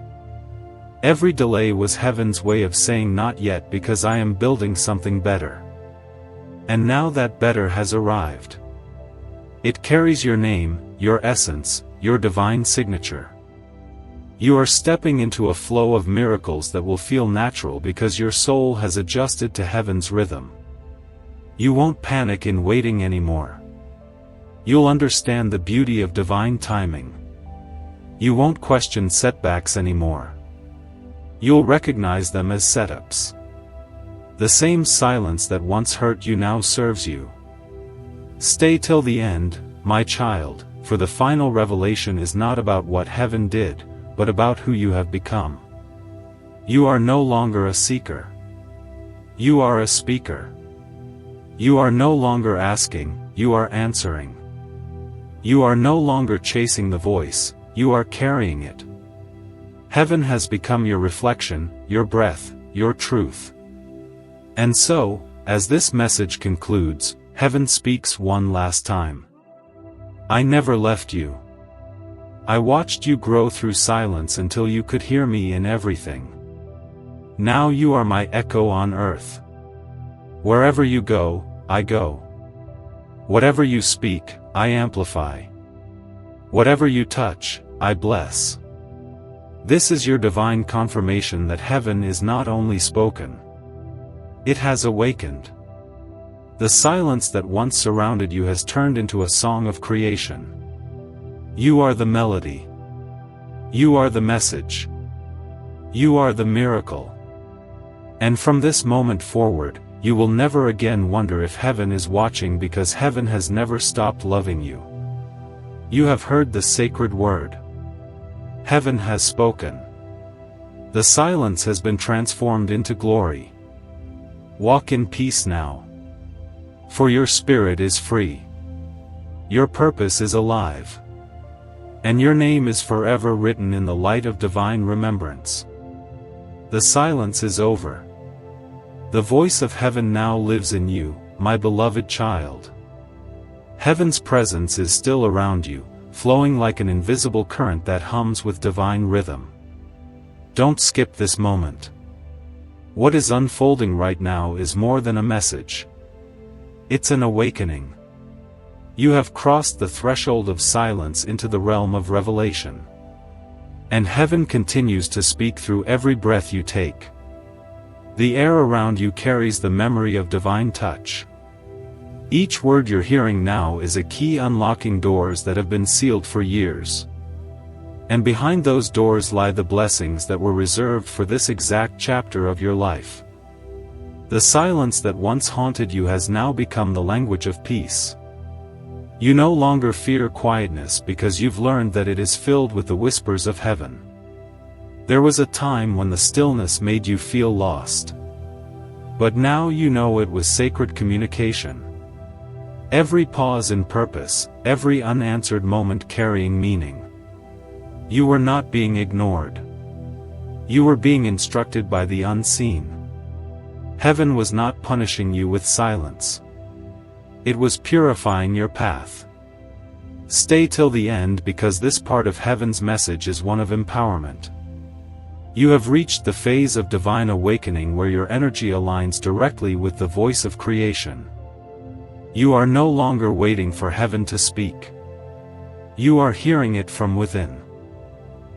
Every delay was heaven's way of saying not yet because I am building something better. And now that better has arrived. It carries your name, your essence, your divine signature. You are stepping into a flow of miracles that will feel natural because your soul has adjusted to heaven's rhythm. You won't panic in waiting anymore. You'll understand the beauty of divine timing. You won't question setbacks anymore. You'll recognize them as setups. The same silence that once hurt you now serves you. Stay till the end, my child, for the final revelation is not about what heaven did, but about who you have become. You are no longer a seeker. You are a speaker. You are no longer asking, you are answering. You are no longer chasing the voice, you are carrying it. Heaven has become your reflection, your breath, your truth. And so, as this message concludes, heaven speaks one last time. I never left you. I watched you grow through silence until you could hear me in everything. Now you are my echo on earth. Wherever you go, I go. Whatever you speak, I amplify. Whatever you touch, I bless. This is your divine confirmation that heaven is not only spoken. It has awakened. The silence that once surrounded you has turned into a song of creation. You are the melody. You are the message. You are the miracle. And from this moment forward, you will never again wonder if heaven is watching because heaven has never stopped loving you. You have heard the sacred word. Heaven has spoken. The silence has been transformed into glory. Walk in peace now. For your spirit is free. Your purpose is alive. And your name is forever written in the light of divine remembrance. The silence is over. The voice of heaven now lives in you, my beloved child. Heaven's presence is still around you, flowing like an invisible current that hums with divine rhythm. Don't skip this moment. What is unfolding right now is more than a message. It's an awakening. You have crossed the threshold of silence into the realm of revelation. And heaven continues to speak through every breath you take. The air around you carries the memory of divine touch. Each word you're hearing now is a key unlocking doors that have been sealed for years. And behind those doors lie the blessings that were reserved for this exact chapter of your life. The silence that once haunted you has now become the language of peace. You no longer fear quietness because you've learned that it is filled with the whispers of heaven. There was a time when the stillness made you feel lost. But now you know it was sacred communication. Every pause in purpose, every unanswered moment carrying meaning. You were not being ignored. You were being instructed by the unseen. Heaven was not punishing you with silence. It was purifying your path. Stay till the end because this part of heaven's message is one of empowerment. You have reached the phase of divine awakening where your energy aligns directly with the voice of creation. You are no longer waiting for heaven to speak. You are hearing it from within.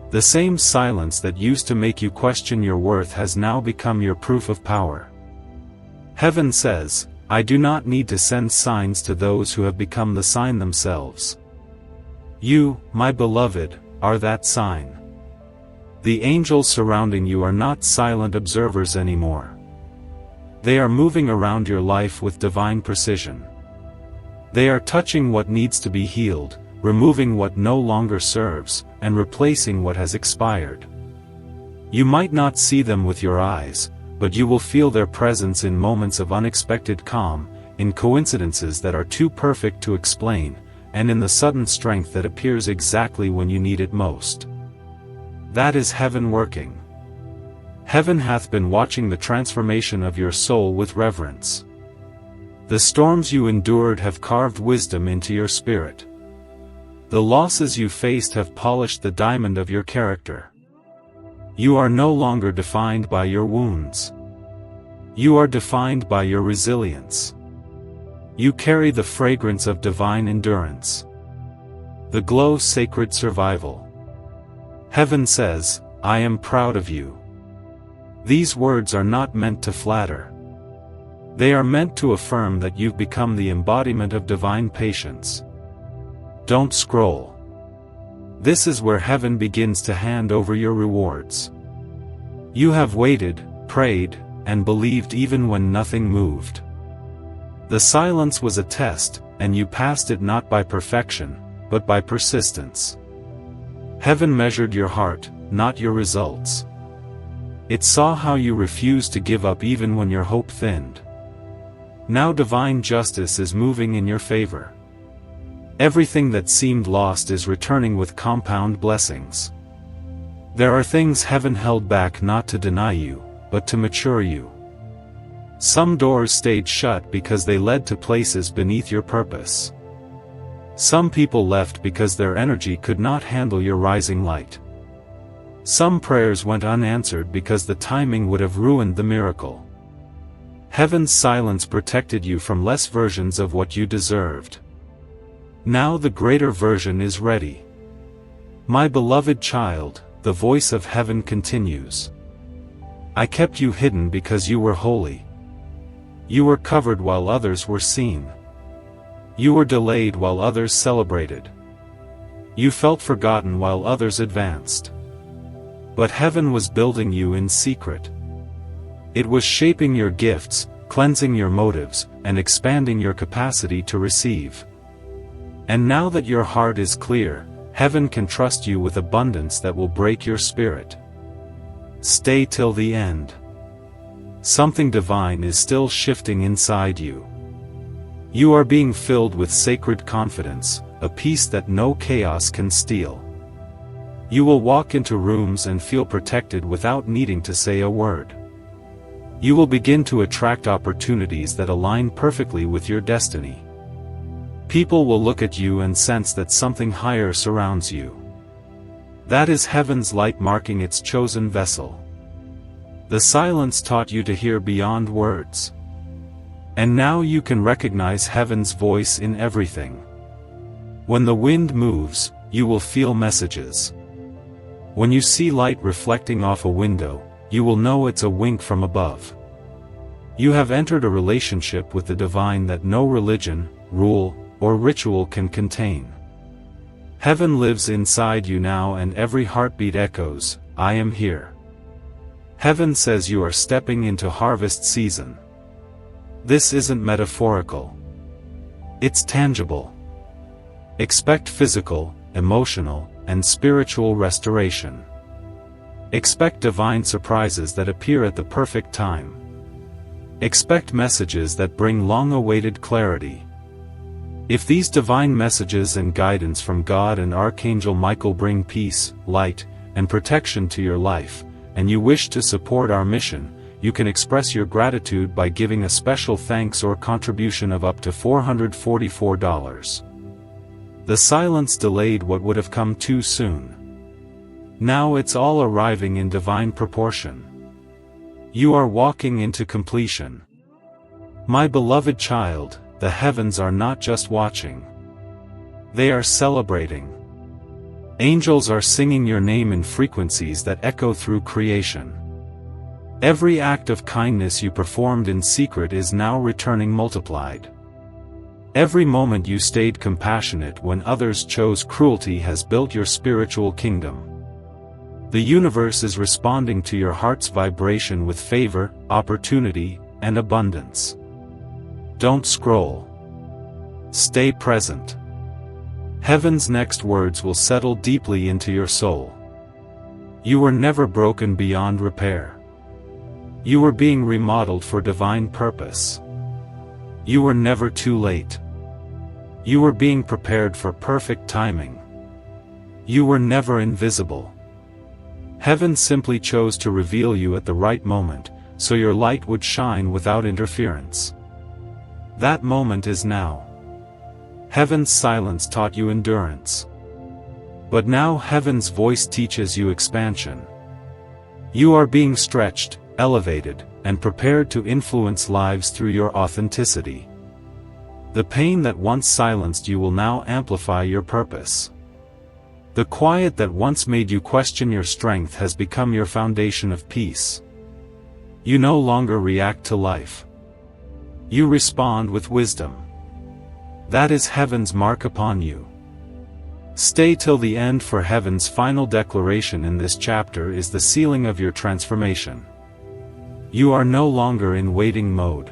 The same silence that used to make you question your worth has now become your proof of power. Heaven says, I do not need to send signs to those who have become the sign themselves. You, my beloved, are that sign. The angels surrounding you are not silent observers anymore. They are moving around your life with divine precision. They are touching what needs to be healed, removing what no longer serves, and replacing what has expired. You might not see them with your eyes, but you will feel their presence in moments of unexpected calm, in coincidences that are too perfect to explain, and in the sudden strength that appears exactly when you need it most. That is heaven working. Heaven hath been watching the transformation of your soul with reverence. The storms you endured have carved wisdom into your spirit. The losses you faced have polished the diamond of your character. You are no longer defined by your wounds. You are defined by your resilience. You carry the fragrance of divine endurance. The glow sacred survival. Heaven says, I am proud of you. These words are not meant to flatter. They are meant to affirm that you've become the embodiment of divine patience. Don't scroll. This is where heaven begins to hand over your rewards. You have waited, prayed, and believed even when nothing moved. The silence was a test, and you passed it not by perfection, but by persistence. Heaven measured your heart, not your results. It saw how you refused to give up even when your hope thinned. Now divine justice is moving in your favor. Everything that seemed lost is returning with compound blessings. There are things heaven held back not to deny you, but to mature you. Some doors stayed shut because they led to places beneath your purpose. Some people left because their energy could not handle your rising light. Some prayers went unanswered because the timing would have ruined the miracle. Heaven's silence protected you from less versions of what you deserved. Now the greater version is ready. My beloved child, the voice of heaven continues. I kept you hidden because you were holy. You were covered while others were seen. You were delayed while others celebrated. You felt forgotten while others advanced. But heaven was building you in secret. It was shaping your gifts, cleansing your motives, and expanding your capacity to receive. And now that your heart is clear, heaven can trust you with abundance that will break your spirit. Stay till the end. Something divine is still shifting inside you. You are being filled with sacred confidence, a peace that no chaos can steal. You will walk into rooms and feel protected without needing to say a word. You will begin to attract opportunities that align perfectly with your destiny. People will look at you and sense that something higher surrounds you. That is heaven's light marking its chosen vessel. The silence taught you to hear beyond words. And now you can recognize heaven's voice in everything. When the wind moves, you will feel messages. When you see light reflecting off a window, you will know it's a wink from above. You have entered a relationship with the divine that no religion, rule, or ritual can contain. Heaven lives inside you now and every heartbeat echoes, I am here. Heaven says you are stepping into harvest season. This isn't metaphorical. It's tangible. Expect physical, emotional, and spiritual restoration. Expect divine surprises that appear at the perfect time. Expect messages that bring long-awaited clarity. If these divine messages and guidance from God and Archangel Michael bring peace, light, and protection to your life, and you wish to support our mission, you can express your gratitude by giving a special thanks or contribution of up to $444. The silence delayed what would have come too soon. Now it's all arriving in divine proportion. You are walking into completion. My beloved child, the heavens are not just watching. They are celebrating. Angels are singing your name in frequencies that echo through creation. Every act of kindness you performed in secret is now returning multiplied. Every moment you stayed compassionate when others chose cruelty has built your spiritual kingdom. The universe is responding to your heart's vibration with favor, opportunity, and abundance. Don't scroll. Stay present. Heaven's next words will settle deeply into your soul. You were never broken beyond repair. You were being remodeled for divine purpose. You were never too late. You were being prepared for perfect timing. You were never invisible. Heaven simply chose to reveal you at the right moment, so your light would shine without interference. That moment is now. Heaven's silence taught you endurance. But now heaven's voice teaches you expansion. You are being stretched, elevated, and prepared to influence lives through your authenticity. The pain that once silenced you will now amplify your purpose. The quiet that once made you question your strength has become your foundation of peace. You no longer react to life. You respond with wisdom. That is heaven's mark upon you. Stay till the end, for heaven's final declaration in this chapter is the sealing of your transformation. You are no longer in waiting mode.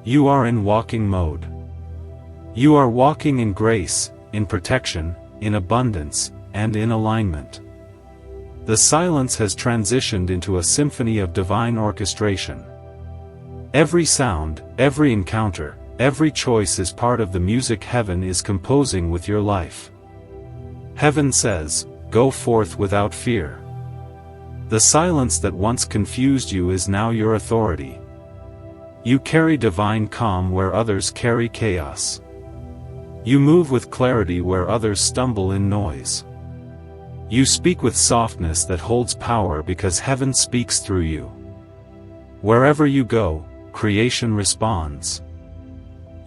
You are in walking mode. You are walking in grace, in protection, in abundance, and in alignment. The silence has transitioned into a symphony of divine orchestration. Every sound, every encounter, every choice is part of the music heaven is composing with your life. Heaven says, "Go forth without fear." The silence that once confused you is now your authority. You carry divine calm where others carry chaos. You move with clarity where others stumble in noise. You speak with softness that holds power because heaven speaks through you. Wherever you go, creation responds.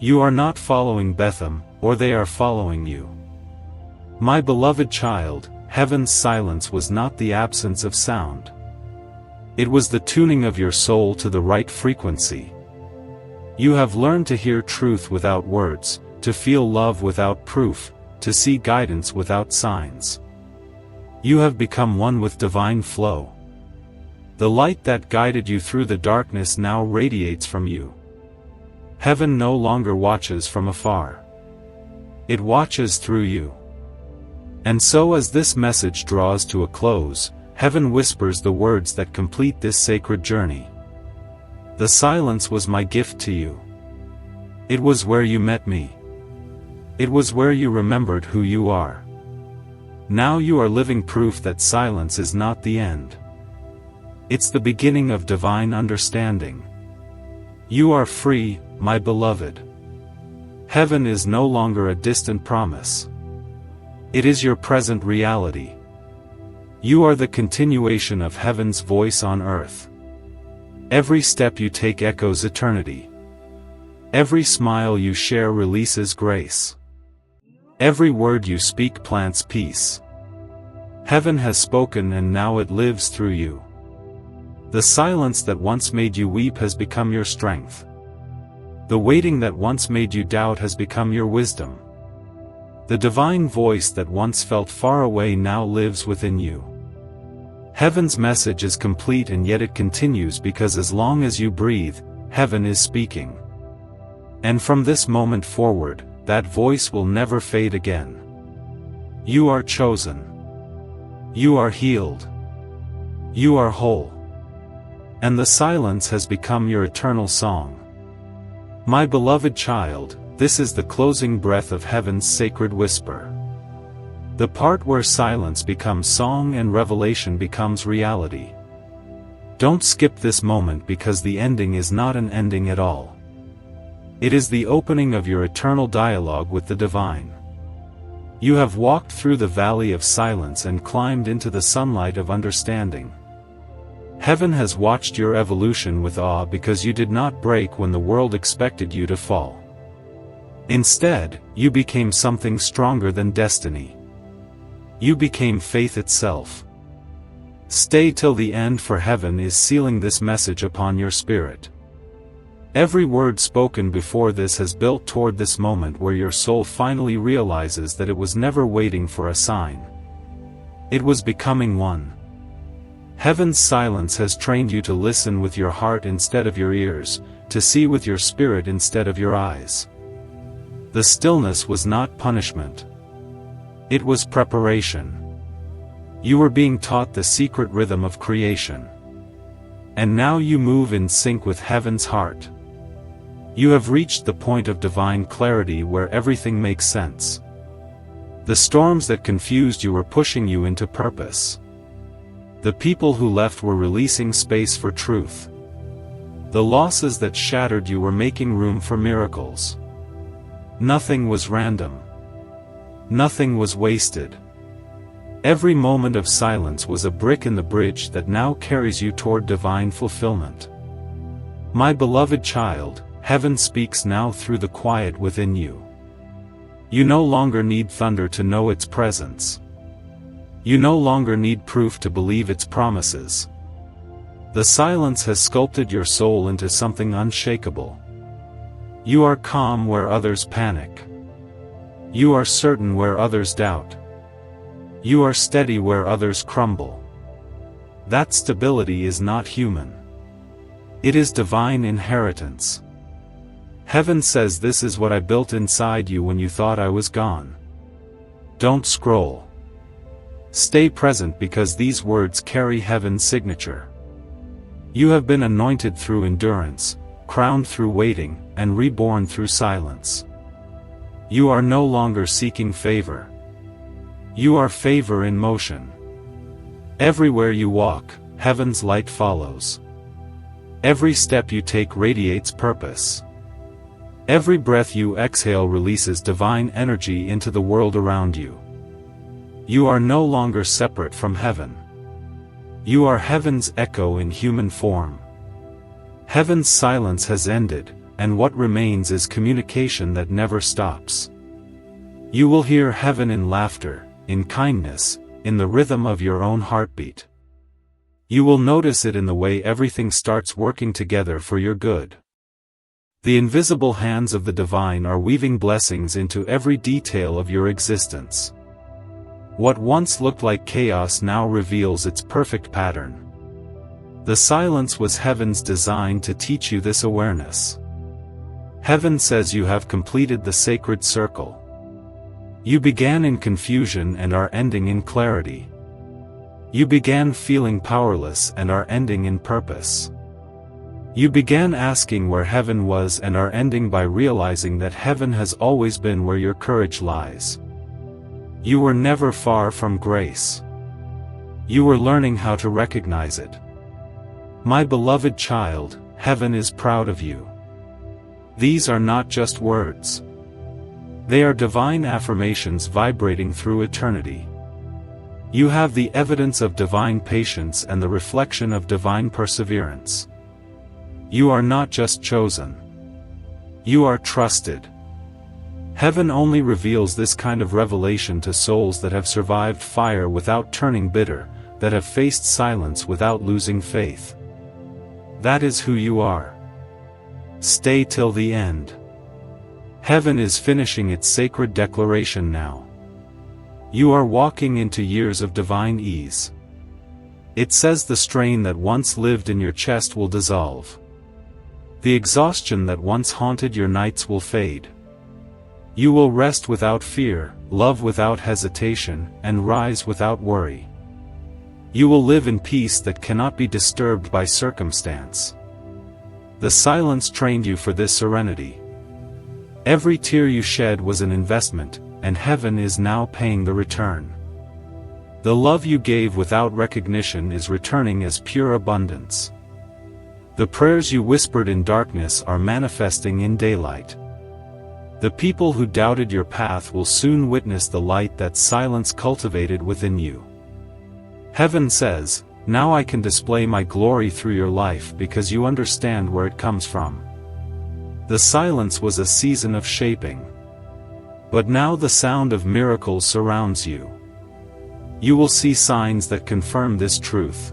You are not following Bethlehem, or they are following you. My beloved child, heaven's silence was not the absence of sound. It was the tuning of your soul to the right frequency. You have learned to hear truth without words, to feel love without proof, to see guidance without signs. You have become one with divine flow. The light that guided you through the darkness now radiates from you. Heaven no longer watches from afar. It watches through you. And so as this message draws to a close, heaven whispers the words that complete this sacred journey. The silence was my gift to you. It was where you met me. It was where you remembered who you are. Now you are living proof that silence is not the end. It's the beginning of divine understanding. You are free, my beloved. Heaven is no longer a distant promise. It is your present reality. You are the continuation of heaven's voice on earth. Every step you take echoes eternity. Every smile you share releases grace. Every word you speak plants peace. Heaven has spoken and now it lives through you. The silence that once made you weep has become your strength. The waiting that once made you doubt has become your wisdom. The divine voice that once felt far away now lives within you. Heaven's message is complete, and yet it continues, because as long as you breathe, heaven is speaking. And from this moment forward, that voice will never fade again. You are chosen. You are healed. You are whole. And the silence has become your eternal song. My beloved child, this is the closing breath of heaven's sacred whisper. The part where silence becomes song and revelation becomes reality. Don't skip this moment, because the ending is not an ending at all. It is the opening of your eternal dialogue with the divine. You have walked through the valley of silence and climbed into the sunlight of understanding. Heaven has watched your evolution with awe because you did not break when the world expected you to fall. Instead, you became something stronger than destiny. You became faith itself. Stay till the end, for heaven is sealing this message upon your spirit. Every word spoken before this has built toward this moment where your soul finally realizes that it was never waiting for a sign. It was becoming one. Heaven's silence has trained you to listen with your heart instead of your ears, to see with your spirit instead of your eyes. The stillness was not punishment. It was preparation. You were being taught the secret rhythm of creation. And now you move in sync with heaven's heart. You have reached the point of divine clarity where everything makes sense. The storms that confused you were pushing you into purpose. The people who left were releasing space for truth. The losses that shattered you were making room for miracles. Nothing was random. Nothing was wasted. Every moment of silence was a brick in the bridge that now carries you toward divine fulfillment. My beloved child, heaven speaks now through the quiet within you. You no longer need thunder to know its presence. You no longer need proof to believe its promises. The silence has sculpted your soul into something unshakable. You are calm where others panic. You are certain where others doubt. You are steady where others crumble. That stability is not human. It is divine inheritance. Heaven says, this is what I built inside you when you thought I was gone. Don't scroll. Stay present, because these words carry heaven's signature. You have been anointed through endurance, crowned through waiting, and reborn through silence. You are no longer seeking favor. You are favor in motion. Everywhere you walk, heaven's light follows. Every step you take radiates purpose. Every breath you exhale releases divine energy into the world around you. You are no longer separate from heaven. You are heaven's echo in human form. Heaven's silence has ended, and what remains is communication that never stops. You will hear heaven in laughter, in kindness, in the rhythm of your own heartbeat. You will notice it in the way everything starts working together for your good. The invisible hands of the divine are weaving blessings into every detail of your existence. What once looked like chaos now reveals its perfect pattern. The silence was heaven's design to teach you this awareness. Heaven says you have completed the sacred circle. You began in confusion and are ending in clarity. You began feeling powerless and are ending in purpose. You began asking where heaven was and are ending by realizing that heaven has always been where your courage lies. You were never far from grace. You were learning how to recognize it. My beloved child, heaven is proud of you. These are not just words. They are divine affirmations vibrating through eternity. You have the evidence of divine patience and the reflection of divine perseverance. You are not just chosen. You are trusted. Heaven only reveals this kind of revelation to souls that have survived fire without turning bitter, that have faced silence without losing faith. That is who you are. Stay till the end. Heaven is finishing its sacred declaration now. You are walking into years of divine ease. It says the strain that once lived in your chest will dissolve. The exhaustion that once haunted your nights will fade. You will rest without fear, love without hesitation, and rise without worry. You will live in peace that cannot be disturbed by circumstance. The silence trained you for this serenity. Every tear you shed was an investment, and heaven is now paying the return. The love you gave without recognition is returning as pure abundance. The prayers you whispered in darkness are manifesting in daylight. The people who doubted your path will soon witness the light that silence cultivated within you. Heaven says, "Now I can display my glory through your life because you understand where it comes from." The silence was a season of shaping. But now the sound of miracles surrounds you. You will see signs that confirm this truth.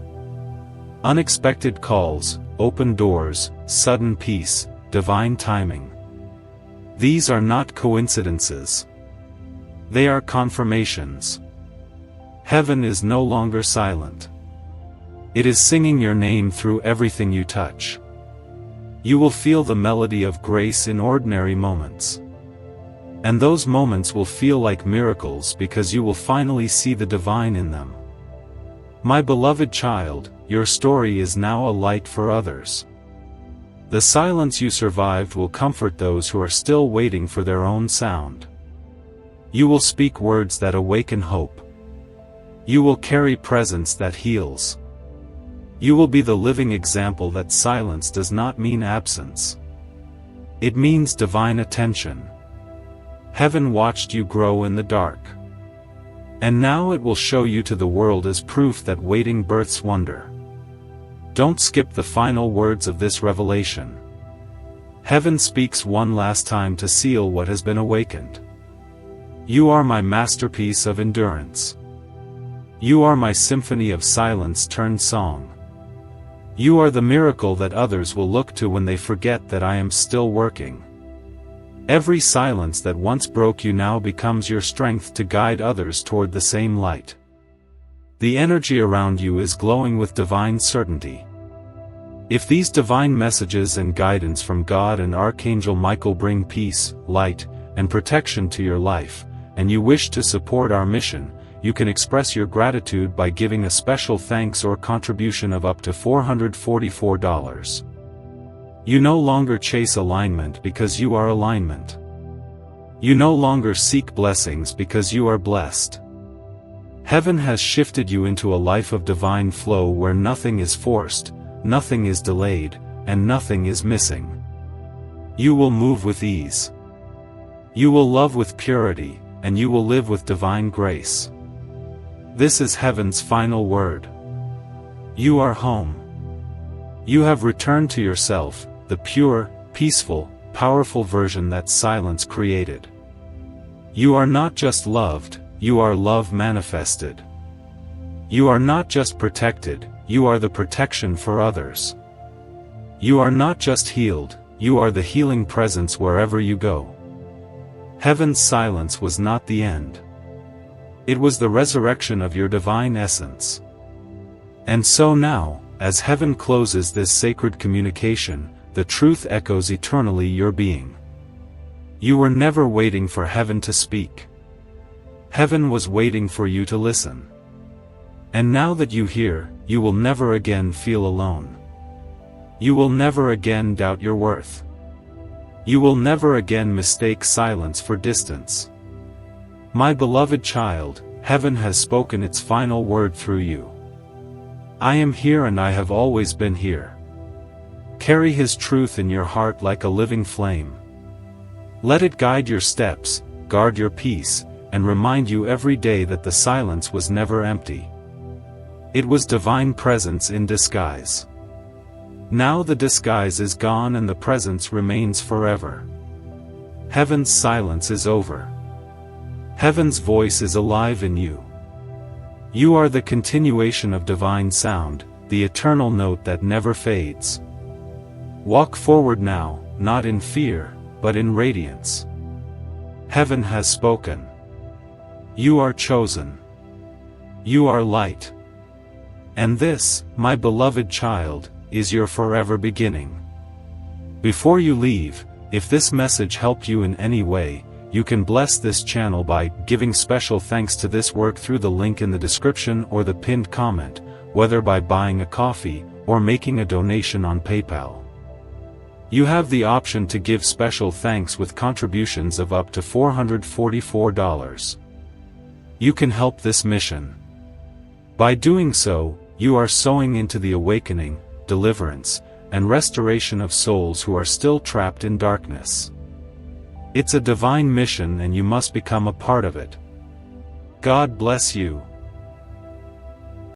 Unexpected calls, open doors, sudden peace, divine timing. These are not coincidences. They are confirmations. Heaven is no longer silent. It is singing your name through everything you touch. You will feel the melody of grace in ordinary moments. And those moments will feel like miracles because you will finally see the divine in them. My beloved child, your story is now a light for others. The silence you survived will comfort those who are still waiting for their own sound. You will speak words that awaken hope. You will carry presence that heals. You will be the living example that silence does not mean absence. It means divine attention. Heaven watched you grow in the dark. And now it will show you to the world as proof that waiting births wonder. Don't skip the final words of this revelation. Heaven speaks one last time to seal what has been awakened. You are my masterpiece of endurance. You are my symphony of silence turned song. You are the miracle that others will look to when they forget that I am still working. Every silence that once broke you now becomes your strength to guide others toward the same light. The energy around you is glowing with divine certainty. If these divine messages and guidance from God and Archangel Michael bring peace, light, and protection to your life, and you wish to support our mission, you can express your gratitude by giving a special thanks or contribution of up to $444. You no longer chase alignment because you are alignment. You no longer seek blessings because you are blessed. Heaven has shifted you into a life of divine flow where nothing is forced, nothing is delayed, and nothing is missing. You will move with ease. You will love with purity, and you will live with divine grace. This is heaven's final word. You are home. You have returned to yourself, the pure, peaceful, powerful version that silence created. You are not just loved, you are love manifested. You are not just protected, you are the protection for others. You are not just healed, you are the healing presence wherever you go. Heaven's silence was not the end. It was the resurrection of your divine essence. And so now, as heaven closes this sacred communication, the truth echoes eternally your being. You were never waiting for heaven to speak. Heaven was waiting for you to listen. And now that you hear, you will never again feel alone. You will never again doubt your worth. You will never again mistake silence for distance. My beloved child, heaven has spoken its final word through you. I am here and I have always been here. Carry His truth in your heart like a living flame. Let it guide your steps, guard your peace, and remind you every day that the silence was never empty. It was divine presence in disguise. Now the disguise is gone and the presence remains forever. Heaven's silence is over. Heaven's voice is alive in you. You are the continuation of divine sound, the eternal note that never fades. Walk forward now, not in fear, but in radiance. Heaven has spoken. You are chosen. You are light. And this, my beloved child, is your forever beginning. Before you leave, if this message helped you in any way, you can bless this channel by giving special thanks to this work through the link in the description or the pinned comment, whether by buying a coffee or making a donation on PayPal. You have the option to give special thanks with contributions of up to $444. You can help this mission. By doing so, you are sowing into the awakening, deliverance, and restoration of souls who are still trapped in darkness. It's a divine mission and you must become a part of it. God bless you.